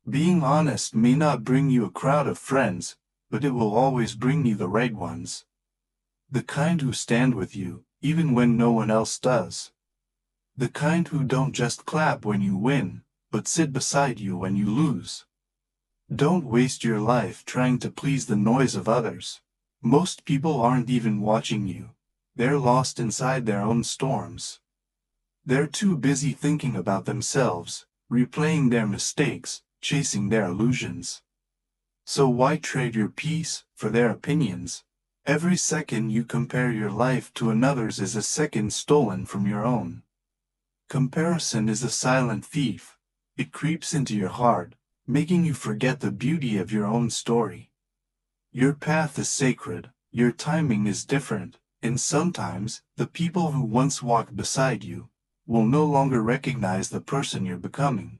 Being honest may not bring you a crowd of friends, but it will always bring you the right ones. The kind who stand with you, even when no one else does. The kind who don't just clap when you win, but sit beside you when you lose. Don't waste your life trying to please the noise of others. Most people aren't even watching you. They're lost inside their own storms. They're too busy thinking about themselves, replaying their mistakes, chasing their illusions. So why trade your peace for their opinions? Every second you compare your life to another's is a second stolen from your own. Comparison is a silent thief. It creeps into your heart, making you forget the beauty of your own story. Your path is sacred, your timing is different, and sometimes the people who once walked beside you will no longer recognize the person you're becoming.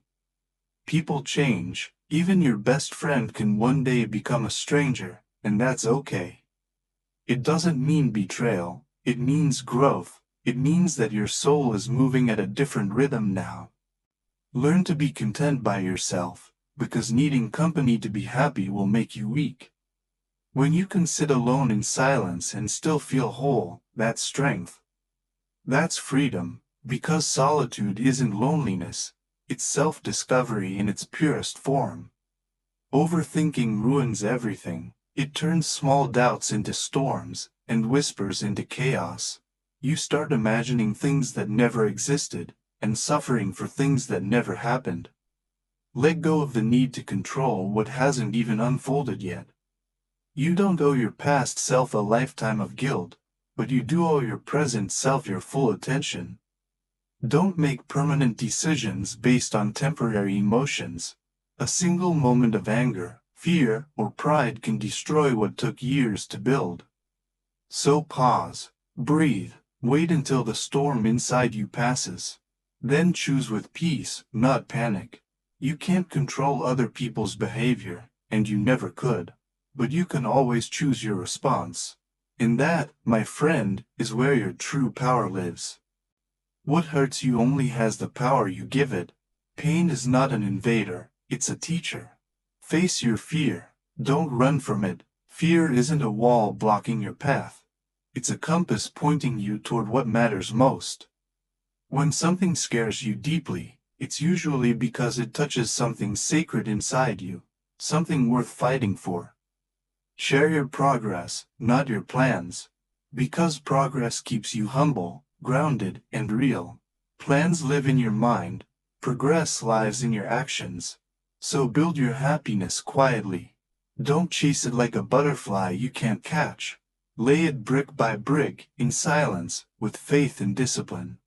People change. Even your best friend can one day become a stranger, and that's okay. It doesn't mean betrayal, it means growth. It means that your soul is moving at a different rhythm now. Learn to be content by yourself, because needing company to be happy will make you weak. When you can sit alone in silence and still feel whole, that's strength. That's freedom, because solitude isn't loneliness, it's self-discovery in its purest form. Overthinking ruins everything. It turns small doubts into storms, and whispers into chaos. You start imagining things that never existed, and suffering for things that never happened. Let go of the need to control what hasn't even unfolded yet. You don't owe your past self a lifetime of guilt, but you do owe your present self your full attention. Don't make permanent decisions based on temporary emotions. A single moment of anger, fear, or pride can destroy what took years to build. So pause, breathe, wait until the storm inside you passes. Then choose with peace, not panic. You can't control other people's behavior, and you never could. But you can always choose your response. And that, my friend, is where your true power lives. What hurts you only has the power you give it. Pain is not an invader, it's a teacher. Face your fear. Don't run from it. Fear isn't a wall blocking your path. It's a compass pointing you toward what matters most. When something scares you deeply, it's usually because it touches something sacred inside you, something worth fighting for. Share your progress, not your plans. Because progress keeps you humble, grounded, and real. Plans live in your mind. Progress lies in your actions. So build your happiness quietly. Don't chase it like a butterfly you can't catch. Lay it brick by brick, in silence, with faith and discipline.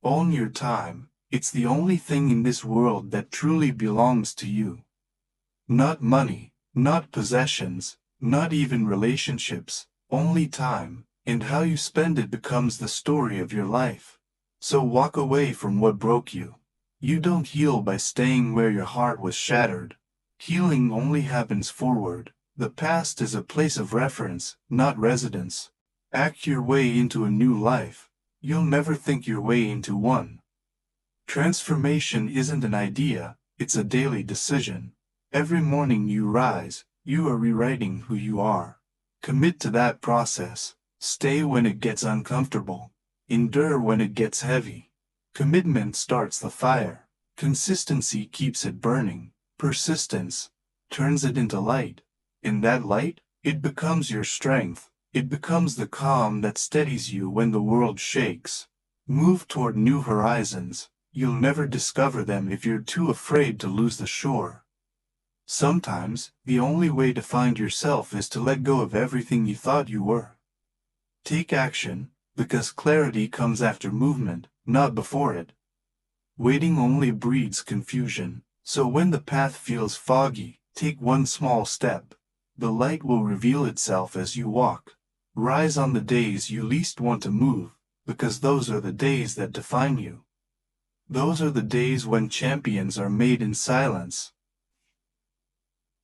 Own your time. It's the only thing in this world that truly belongs to you. Not money, not possessions, not even relationships, only time, and how you spend it becomes the story of your life. So walk away from what broke you. You don't heal by staying where your heart was shattered. Healing only happens forward. The past is a place of reference, not residence. Act your way into a new life. You'll never think your way into one. Transformation isn't an idea, it's a daily decision. Every morning you rise, you are rewriting who you are. Commit to that process. Stay when it gets uncomfortable. Endure when it gets heavy. Commitment starts the fire. Consistency keeps it burning. Persistence turns it into light. In that light, it becomes your strength. It becomes the calm that steadies you when the world shakes. Move toward new horizons. You'll never discover them if you're too afraid to lose the shore. Sometimes, the only way to find yourself is to let go of everything you thought you were. Take action, because clarity comes after movement, not before it. Waiting only breeds confusion, so when the path feels foggy, take one small step. The light will reveal itself as you walk. Rise on the days you least want to move, because those are the days that define you. Those are the days when champions are made in silence.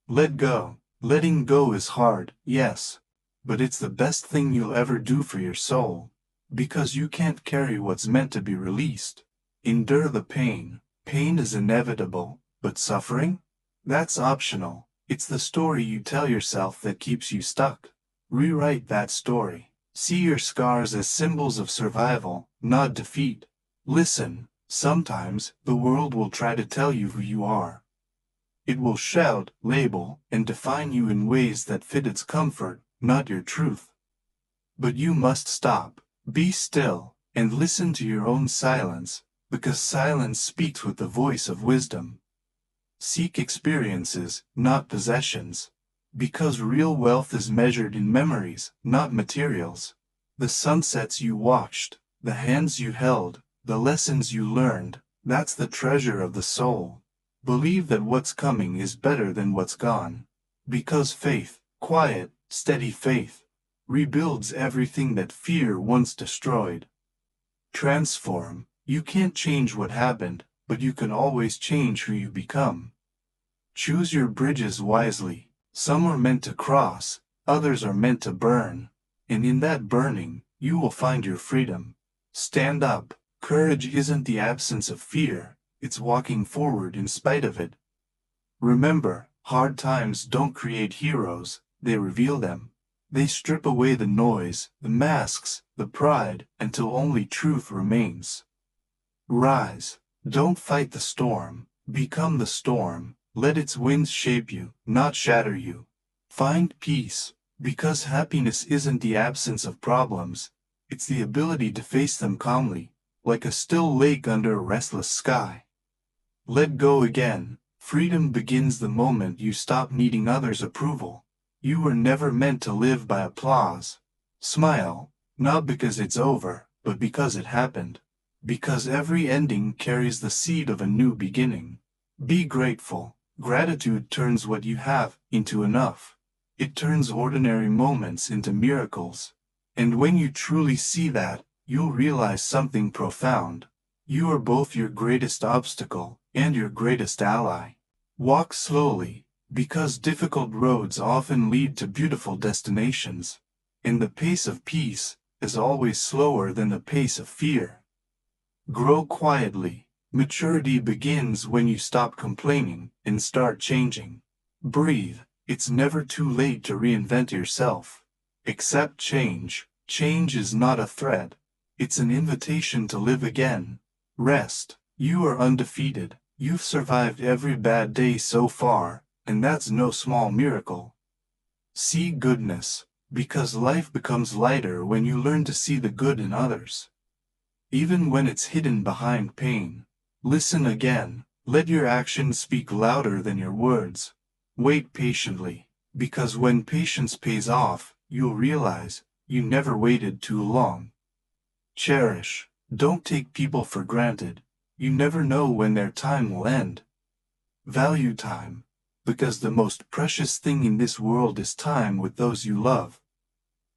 Let go. Letting go is hard, yes, but it's the best thing you'll ever do for your soul, because you can't carry what's meant to be released. Endure the pain. Pain is inevitable, but suffering? That's optional. It's the story you tell yourself that keeps you stuck. Rewrite that story. See your scars as symbols of survival, not defeat. Listen, sometimes the world will try to tell you who you are. It will shout, label, and define you in ways that fit its comfort, not your truth. But you must stop, be still, and listen to your own silence, because silence speaks with the voice of wisdom. Seek experiences, not possessions. Because real wealth is measured in memories, not materials. The sunsets you watched, the hands you held, the lessons you learned, that's the treasure of the soul. Believe that what's coming is better than what's gone. Because faith, quiet, steady faith, rebuilds everything that fear once destroyed. Transform. You can't change what happened, but you can always change who you become. Choose your bridges wisely. Some are meant to cross, others are meant to burn. And in that burning, you will find your freedom. Stand up. Courage isn't the absence of fear, it's walking forward in spite of it. Remember, hard times don't create heroes, they reveal them. They strip away the noise, the masks, the pride, until only truth remains. Rise. Don't fight the storm. Become the storm. Let its winds shape you, not shatter you. Find peace, because happiness isn't the absence of problems, it's the ability to face them calmly, like a still lake under a restless sky. Let go again. Freedom begins the moment you stop needing others' approval. You were never meant to live by applause. Smile, not because it's over, but because it happened. Because every ending carries the seed of a new beginning. Be grateful. Gratitude turns what you have into enough. It turns ordinary moments into miracles. And when you truly see that, you'll realize something profound. You are both your greatest obstacle and your greatest ally. Walk slowly, because difficult roads often lead to beautiful destinations. And the pace of peace is always slower than the pace of fear. Grow quietly. Maturity begins when you stop complaining and start changing. Breathe. It's never too late to reinvent yourself. Accept change. Change is not a threat. It's an invitation to live again. Rest. You are undefeated. You've survived every bad day so far, and that's no small miracle. See goodness, because life becomes lighter when you learn to see the good in others. Even when it's hidden behind pain. Listen again. Let your actions speak louder than your words. Wait patiently, because when patience pays off, you'll realize you never waited too long. Cherish. Don't take people for granted. You never know when their time will end. Value time, because the most precious thing in this world is time with those you love.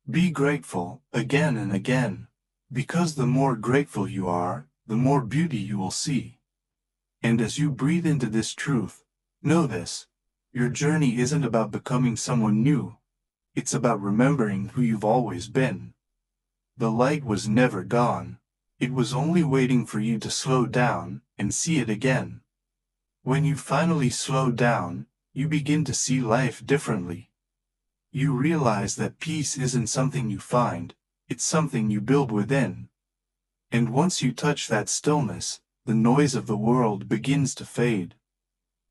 Be grateful, again and again, because the more grateful you are, the more beauty you will see. And as you breathe into this truth, know this, your journey isn't about becoming someone new. It's about remembering who you've always been. The light was never gone. It was only waiting for you to slow down and see it again. When you finally slow down, you begin to see life differently. You realize that peace isn't something you find, it's something you build within. And once you touch that stillness, the noise of the world begins to fade.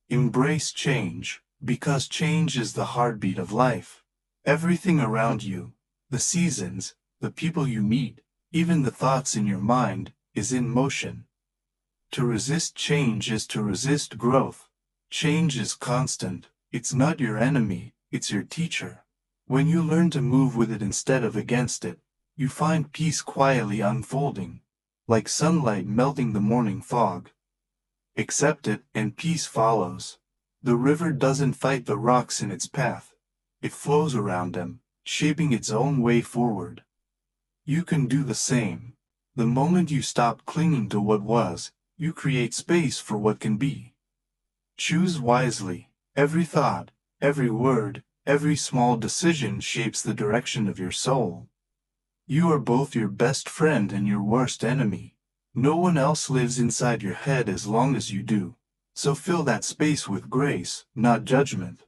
Embrace change, because change is the heartbeat of life. Everything around you, the seasons, the people you meet, even the thoughts in your mind, is in motion. To resist change is to resist growth. Change is constant. It's not your enemy, it's your teacher. When you learn to move with it instead of against it, you find peace quietly unfolding, like sunlight melting the morning fog. Accept it, and peace follows. The river doesn't fight the rocks in its path. It flows around them, shaping its own way forward. You can do the same. The moment you stop clinging to what was, you create space for what can be. Choose wisely. Every thought, every word, every small decision shapes the direction of your soul. You are both your best friend and your worst enemy. No one else lives inside your head as long as you do. So fill that space with grace, not judgment.